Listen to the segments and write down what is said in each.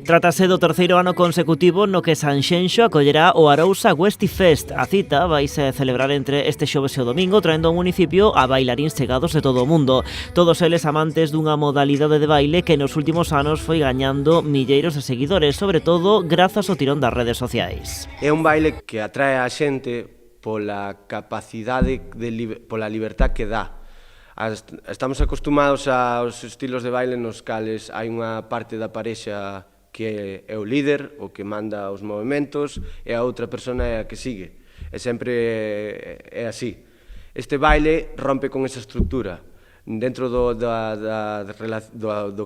Trátase do terceiro ano consecutivo no que Sanxenxo acollerá o Arousa Westifest. A cita vaise celebrar entre este xoves e o domingo, traendo ao municipio a bailaríns chegados de todo o mundo. Todos eles amantes dunha modalidade de baile que nos últimos anos foi gañando milleiros de seguidores, sobre todo grazas ao tirón das redes sociais. É un baile que atrae a xente pola capacidade, pola libertad que dá. Estamos acostumados aos estilos de baile nos cales hai unha parte da parexa que é o líder, o que manda os movimentos, e a outra persona é a que sigue. E sempre é así. Este baile rompe con esa estructura. Dentro do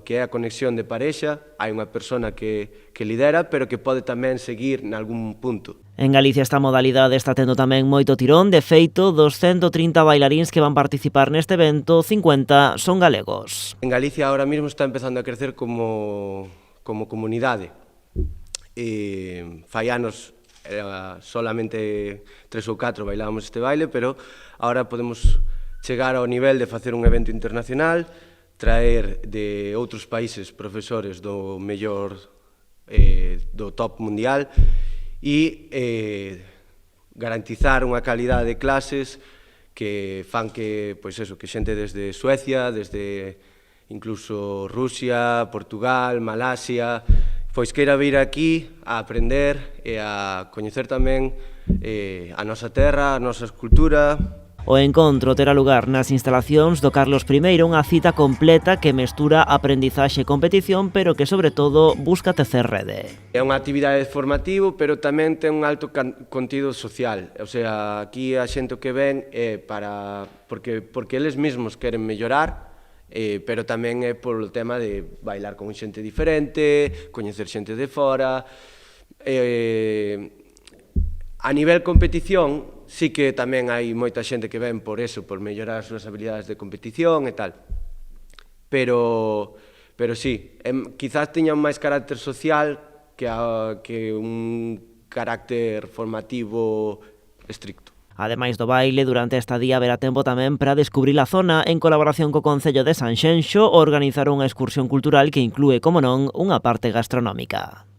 que é a conexión de parexa, hai unha persona que lidera, pero que pode tamén seguir nalgún punto. En Galicia esta modalidade está tendo tamén moito tirón. De feito, dos 130 bailaríns que van participar neste evento, 50 son galegos. En Galicia ahora mismo está empezando a crecer como comunidade. Fai anos solamente 3 ou 4 bailábamos este baile, pero ahora podemos chegar ao nivel de facer un evento internacional, traer de outros países profesores do mellor, do top mundial e garantizar unha calidade de clases que fan que, pois eso, que xente desde Suecia, desde incluso Rusia, Portugal, Malasia, pois queira vir aquí a aprender e a coñecer tamén a nosa terra, a nosa cultura. O encontro terá lugar nas instalacións do Carlos I, unha cita completa que mestura aprendizaxe e competición, pero que, sobre todo, busca tecer rede. É unha actividade formativa, pero tamén ten un alto contido social. O sea, aquí a xente que ven é porque eles mesmos queren mellorar, pero tamén é polo tema de bailar con xente diferente, coñecer xente de fora. A nivel competición, sí que tamén hai moita xente que ven por eso, por mellorar as súas habilidades de competición e tal. Pero sí, quizás teñan máis carácter social que un carácter formativo estricto. Ademais do baile, durante esta día haberá tempo tamén para descubrir a zona. En colaboración co Concello de Sanxenxo, organizar unha excursión cultural que inclúe, como non, unha parte gastronómica.